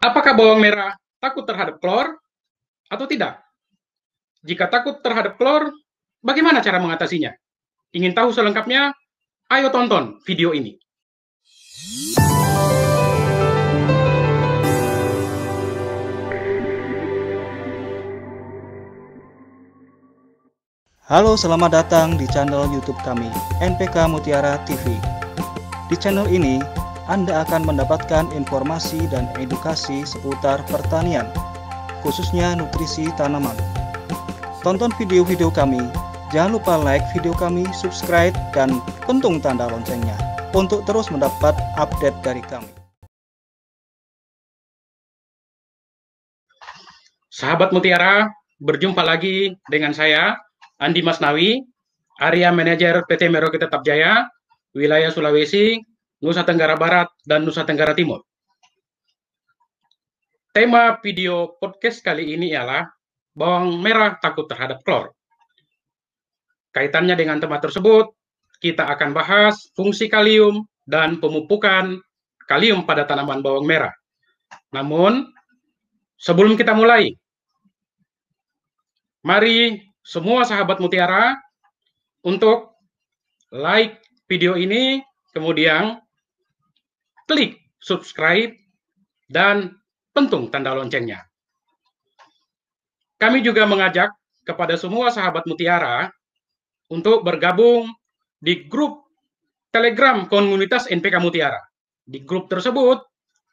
Apakah bawang merah takut terhadap klor atau tidak? Jika takut terhadap klor, bagaimana cara mengatasinya? Ingin tahu selengkapnya? Ayo tonton video ini. Halo, selamat datang di channel YouTube kami, NPK Mutiara TV. Di channel ini, Anda akan mendapatkan informasi dan edukasi seputar pertanian, khususnya nutrisi tanaman. Tonton video-video kami, jangan lupa like video kami, subscribe, dan pentung tanda loncengnya untuk terus mendapat update dari kami. Sahabat Mutiara, berjumpa lagi dengan saya, Andi Masnawi, Area Manajer PT Merauke Tetap Jaya, wilayah Sulawesi, Nusa Tenggara Barat, dan Nusa Tenggara Timur. Tema video podcast kali ini ialah bawang merah takut terhadap klor. Kaitannya dengan tema tersebut, kita akan bahas fungsi kalium dan pemupukan kalium pada tanaman bawang merah. Namun, sebelum kita mulai, mari semua sahabat Mutiara untuk like video ini, kemudian klik subscribe dan pentung tanda loncengnya. Kami juga mengajak kepada semua sahabat Mutiara untuk bergabung di grup Telegram komunitas NPK Mutiara. Di grup tersebut,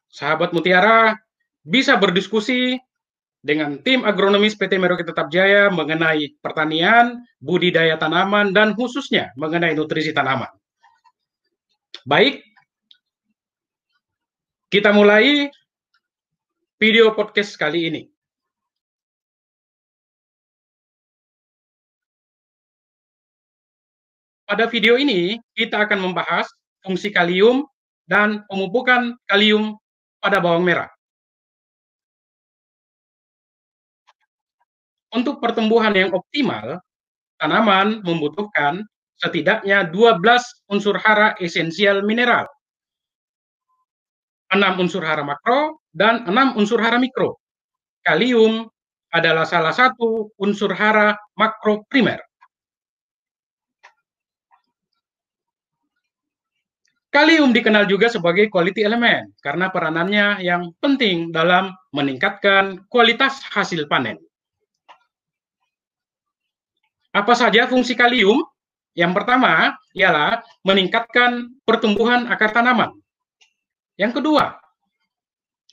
sahabat Mutiara bisa berdiskusi dengan tim agronomis PT Merauke Tetap Jaya mengenai pertanian, budidaya tanaman, dan khususnya mengenai nutrisi tanaman. Baik, kita mulai video podcast kali ini. Pada video ini, kita akan membahas fungsi kalium dan pemupukan kalium pada bawang merah. Untuk pertumbuhan yang optimal, tanaman membutuhkan setidaknya 12 unsur hara esensial mineral, 6 unsur hara makro, dan 6 unsur hara mikro. Kalium adalah salah satu unsur hara makro primer. Kalium dikenal juga sebagai quality element karena peranannya yang penting dalam meningkatkan kualitas hasil panen. Apa saja fungsi kalium? Yang pertama ialah meningkatkan pertumbuhan akar tanaman. Yang kedua,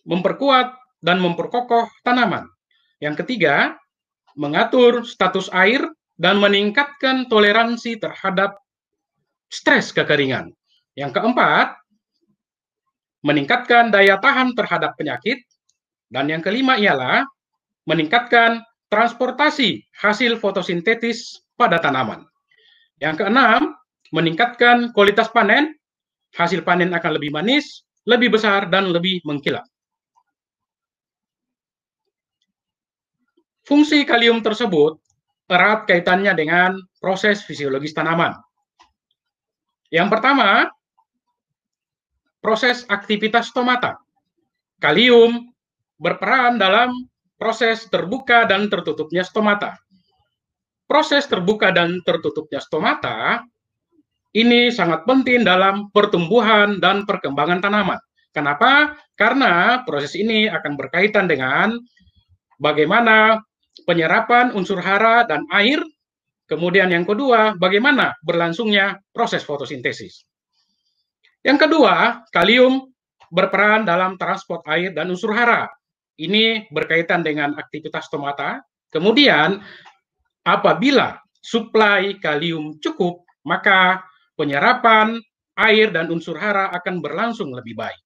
memperkuat dan memperkokoh tanaman. Yang ketiga, mengatur status air dan meningkatkan toleransi terhadap stres kekeringan. Yang keempat, meningkatkan daya tahan terhadap penyakit. Dan yang kelima ialah meningkatkan transportasi hasil fotosintetis pada tanaman. Yang keenam, meningkatkan kualitas panen. Hasil panen akan lebih manis, lebih besar, dan lebih mengkilap. Fungsi kalium tersebut erat kaitannya dengan proses fisiologis tanaman. Yang pertama, proses aktivitas stomata. Kalium berperan dalam proses terbuka dan tertutupnya stomata. Proses terbuka dan tertutupnya stomata ini sangat penting dalam pertumbuhan dan perkembangan tanaman. Kenapa? Karena proses ini akan berkaitan dengan bagaimana penyerapan unsur hara dan air, kemudian yang kedua, bagaimana berlangsungnya proses fotosintesis. Yang kedua, kalium berperan dalam transport air dan unsur hara. Ini berkaitan dengan aktivitas stomata. Kemudian, apabila suplai kalium cukup, maka penyerapan air dan unsur hara akan berlangsung lebih baik.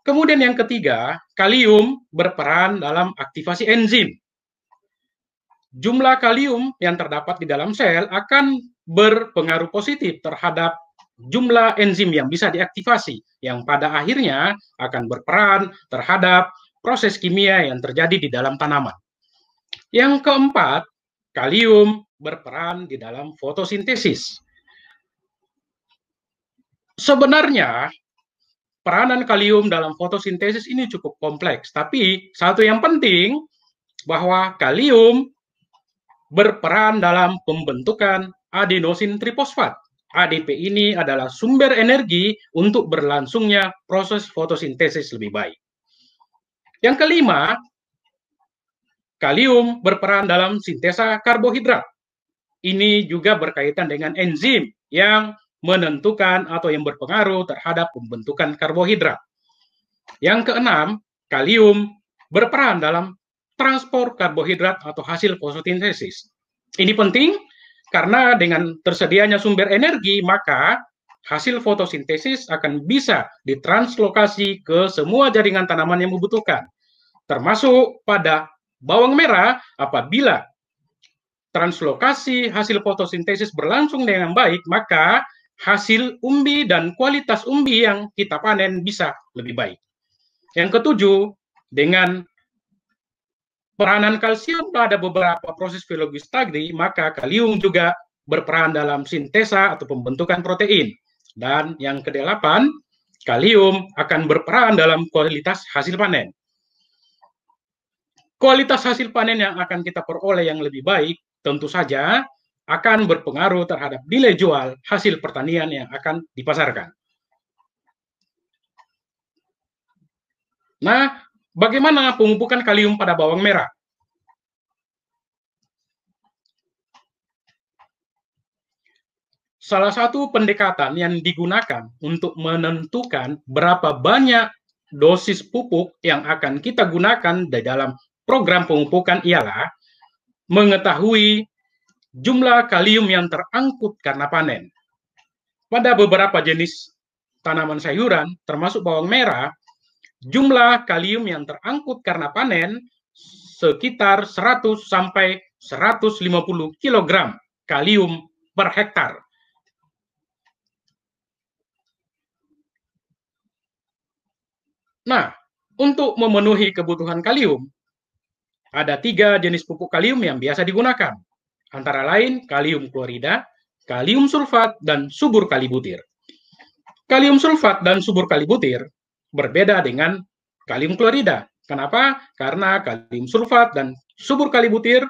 Kemudian yang ketiga, kalium berperan dalam aktivasi enzim. Jumlah kalium yang terdapat di dalam sel akan berpengaruh positif terhadap jumlah enzim yang bisa diaktifasi, yang pada akhirnya akan berperan terhadap proses kimia yang terjadi di dalam tanaman. Yang keempat, kalium berperan di dalam fotosintesis. Sebenarnya, peranan kalium dalam fotosintesis ini cukup kompleks. Tapi satu yang penting bahwa kalium berperan dalam pembentukan adenosin trifosfat. ADP ini adalah sumber energi untuk berlangsungnya proses fotosintesis lebih baik. Yang kelima, kalium berperan dalam sintesa karbohidrat. Ini juga berkaitan dengan enzim yang menentukan atau yang berpengaruh terhadap pembentukan karbohidrat. Yang keenam, kalium berperan dalam transport karbohidrat atau hasil fotosintesis. Ini penting karena dengan tersedianya sumber energi, maka hasil fotosintesis akan bisa ditranslokasi ke semua jaringan tanaman yang membutuhkan, termasuk pada bawang merah. Apabila translokasi hasil fotosintesis berlangsung dengan baik, maka hasil umbi dan kualitas umbi yang kita panen bisa lebih baik. Yang ketujuh, dengan peranan kalsium pada beberapa proses biologis tadi, maka kalium juga berperan dalam sintesa atau pembentukan protein. Dan yang kedelapan, kalium akan berperan dalam kualitas hasil panen. Kualitas hasil panen yang akan kita peroleh yang lebih baik tentu saja akan berpengaruh terhadap nilai jual hasil pertanian yang akan dipasarkan. Nah, bagaimana pemupukan kalium pada bawang merah? Salah satu pendekatan yang digunakan untuk menentukan berapa banyak dosis pupuk yang akan kita gunakan di dalam program pemupukan ialah mengetahui jumlah kalium yang terangkut karena panen. Pada beberapa jenis tanaman sayuran, termasuk bawang merah, jumlah kalium yang terangkut karena panen sekitar 100 sampai 150 kg kalium per hektar. Nah, untuk memenuhi kebutuhan kalium, ada 3 jenis pupuk kalium yang biasa digunakan, antara lain kalium klorida, kalium sulfat, dan subur kalibutir. Kalium sulfat dan subur kalibutir berbeda dengan kalium klorida. Kenapa? Karena kalium sulfat dan subur kalibutir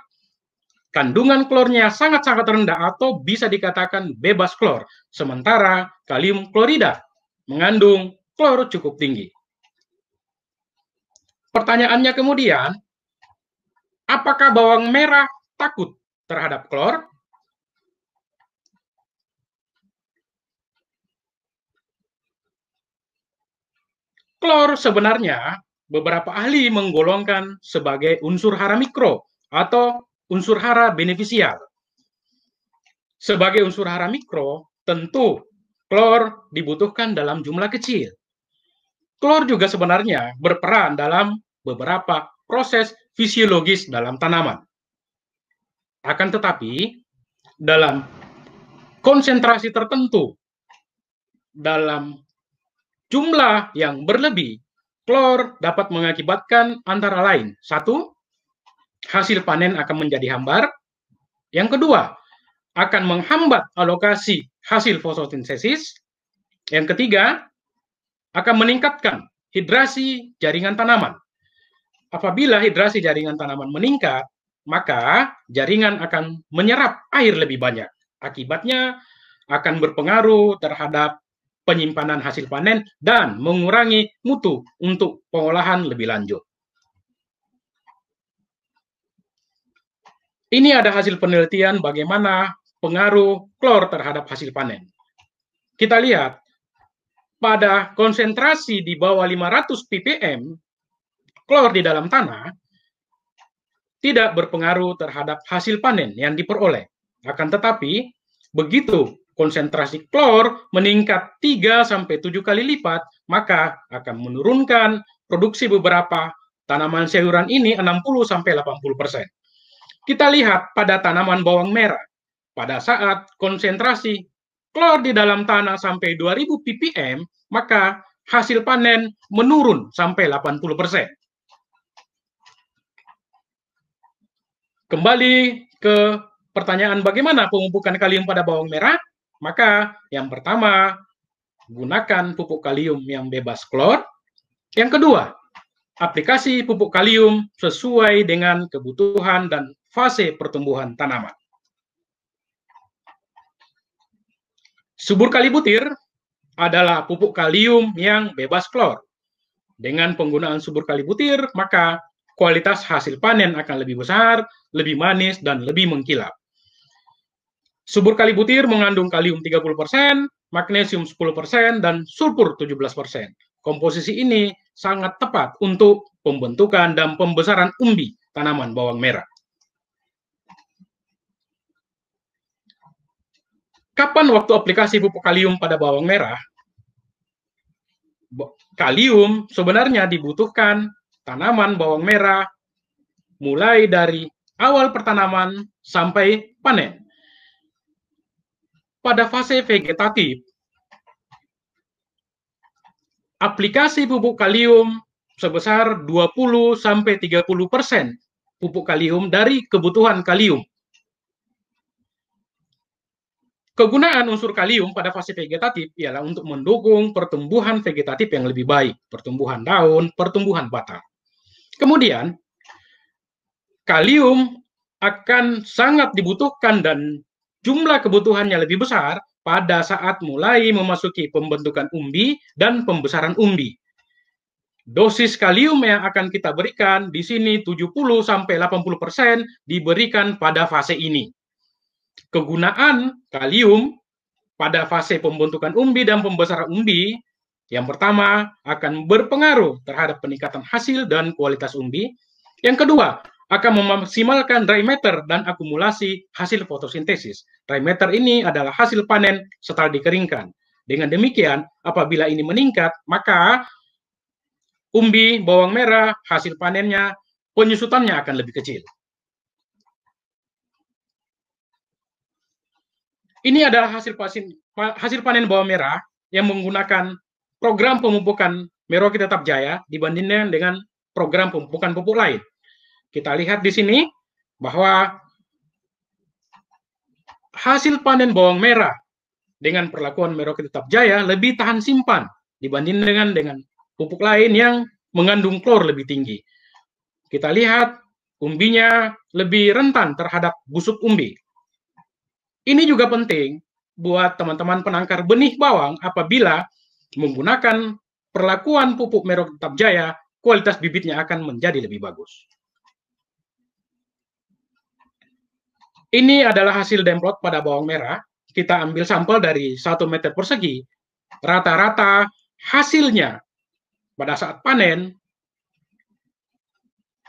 kandungan klornya sangat-sangat rendah atau bisa dikatakan bebas klor, sementara kalium klorida mengandung klor cukup tinggi. Pertanyaannya kemudian, apakah bawang merah takut terhadap klor? Klor sebenarnya beberapa ahli menggolongkan sebagai unsur hara mikro atau unsur hara benefisial. Sebagai unsur hara mikro, tentu klor dibutuhkan dalam jumlah kecil. Klor juga sebenarnya berperan dalam beberapa proses fisiologis dalam tanaman. Akan tetapi, dalam konsentrasi tertentu, dalam jumlah yang berlebih, klor dapat mengakibatkan antara lain, 1, hasil panen akan menjadi hambar. Yang kedua, akan menghambat alokasi hasil fotosintesis. Yang ketiga, akan meningkatkan hidrasi jaringan tanaman. Apabila hidrasi jaringan tanaman meningkat, maka jaringan akan menyerap air lebih banyak. Akibatnya akan berpengaruh terhadap penyimpanan hasil panen dan mengurangi mutu untuk pengolahan lebih lanjut. Ini ada hasil penelitian bagaimana pengaruh klor terhadap hasil panen. Kita lihat, pada konsentrasi di bawah 500 ppm, klor di dalam tanah tidak berpengaruh terhadap hasil panen yang diperoleh. Akan tetapi, begitu konsentrasi klor meningkat 3-7 kali lipat, maka akan menurunkan produksi beberapa tanaman sayuran ini 60-80%. Kita lihat pada tanaman bawang merah, pada saat konsentrasi klor di dalam tanah sampai 2000 ppm, maka hasil panen menurun sampai 80%. Kembali ke pertanyaan bagaimana pemupukan kalium pada bawang merah, maka yang pertama, gunakan pupuk kalium yang bebas klor. Yang kedua, aplikasi pupuk kalium sesuai dengan kebutuhan dan fase pertumbuhan tanaman. Subur kali butir adalah pupuk kalium yang bebas klor. Dengan penggunaan subur kali butir, maka kualitas hasil panen akan lebih besar, lebih manis, dan lebih mengkilap. Subur kali butir mengandung kalium 30%, magnesium 10%, dan sulfur 17%. Komposisi ini sangat tepat untuk pembentukan dan pembesaran umbi tanaman bawang merah. Kapan waktu aplikasi pupuk kalium pada bawang merah? Kalium sebenarnya dibutuhkan tanaman bawang merah mulai dari awal pertanaman sampai panen. Pada fase vegetatif, aplikasi pupuk kalium sebesar 20-30% pupuk kalium dari kebutuhan kalium. Kegunaan unsur kalium pada fase vegetatif ialah untuk mendukung pertumbuhan vegetatif yang lebih baik, pertumbuhan daun, pertumbuhan batang. Kemudian, kalium akan sangat dibutuhkan dan jumlah kebutuhannya lebih besar pada saat mulai memasuki pembentukan umbi dan pembesaran umbi. Dosis kalium yang akan kita berikan di sini 70-80% diberikan pada fase ini. Kegunaan kalium pada fase pembentukan umbi dan pembesaran umbi, yang pertama akan berpengaruh terhadap peningkatan hasil dan kualitas umbi. Yang kedua, akan memaksimalkan dry matter dan akumulasi hasil fotosintesis. Dry matter ini adalah hasil panen setelah dikeringkan. Dengan demikian, apabila ini meningkat, maka umbi bawang merah, hasil panennya, penyusutannya akan lebih kecil. Ini adalah hasil panen bawang merah yang menggunakan program pemupukan Merauke Tetap Jaya dibandingkan dengan program pemupukan pupuk lain. Kita lihat di sini bahwa hasil panen bawang merah dengan perlakuan Merauke Tetap Jaya lebih tahan simpan dibandingkan dengan pupuk lain yang mengandung klor lebih tinggi. Kita lihat umbinya lebih rentan terhadap busuk umbi. Ini juga penting buat teman-teman penangkar benih bawang apabila menggunakan perlakuan pupuk Merauke Tetap Jaya, kualitas bibitnya akan menjadi lebih bagus. Ini adalah hasil demplot pada bawang merah. Kita ambil sampel dari 1 meter persegi. Rata-rata hasilnya pada saat panen,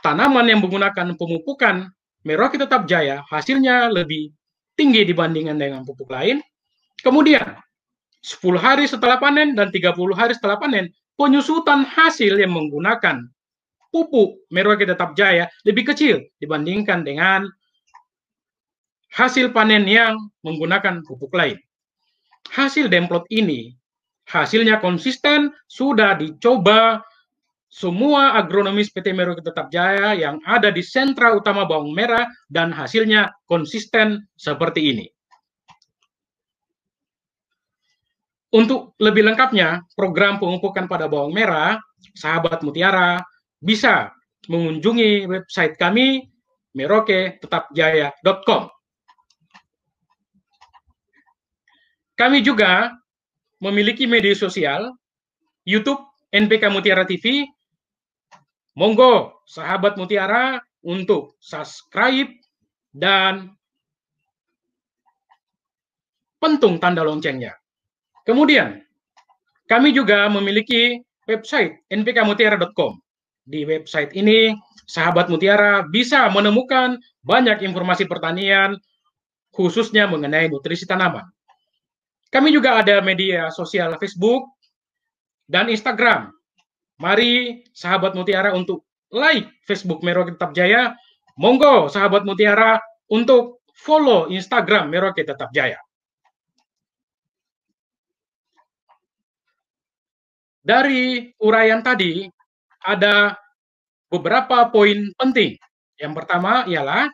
tanaman yang menggunakan pemupukan Merauke Tetap Jaya hasilnya lebih tinggi dibandingkan dengan pupuk lain. Kemudian 10 hari setelah panen dan 30 hari setelah panen, penyusutan hasil yang menggunakan pupuk Merauke Tetap Jaya lebih kecil dibandingkan dengan hasil panen yang menggunakan pupuk lain. Hasil demplot ini hasilnya konsisten, sudah dicoba semua agronomis PT Merauke Tetap Jaya yang ada di sentra utama bawang merah dan hasilnya konsisten seperti ini. Untuk lebih lengkapnya, program pemupukan pada bawang merah, sahabat Mutiara bisa mengunjungi website kami merauketetapjaya.com. Kami juga memiliki media sosial, YouTube NPK Mutiara TV. Monggo sahabat Mutiara untuk subscribe dan pentung tanda loncengnya. Kemudian, kami juga memiliki website npkmutiara.com. Di website ini, sahabat Mutiara bisa menemukan banyak informasi pertanian, khususnya mengenai nutrisi tanaman. Kami juga ada media sosial Facebook dan Instagram. Mari sahabat Mutiara untuk like Facebook Merauke Tetap Jaya. Monggo sahabat Mutiara untuk follow Instagram Merauke Tetap Jaya. Dari uraian tadi ada beberapa poin penting. Yang pertama ialah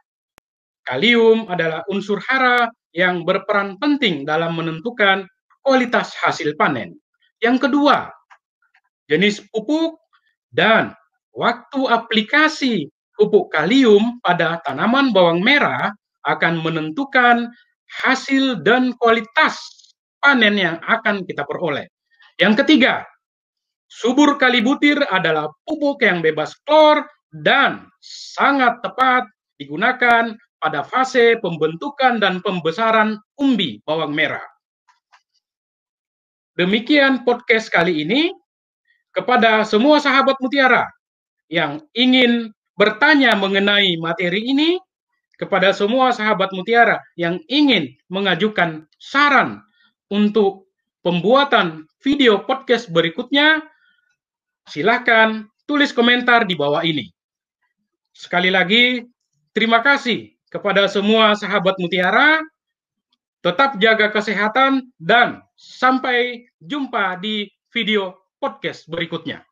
kalium adalah unsur hara yang berperan penting dalam menentukan kualitas hasil panen. Yang kedua, jenis pupuk dan waktu aplikasi pupuk kalium pada tanaman bawang merah akan menentukan hasil dan kualitas panen yang akan kita peroleh. Yang ketiga, subur kali butir adalah pupuk yang bebas klor dan sangat tepat digunakan pada fase pembentukan dan pembesaran umbi bawang merah. Demikian podcast kali ini. Kepada semua sahabat Mutiara yang ingin bertanya mengenai materi ini, kepada semua sahabat Mutiara yang ingin mengajukan saran untuk pembuatan video podcast berikutnya, silakan tulis komentar di bawah ini. Sekali lagi, terima kasih kepada semua sahabat Mutiara. Tetap jaga kesehatan dan sampai jumpa di video podcast berikutnya.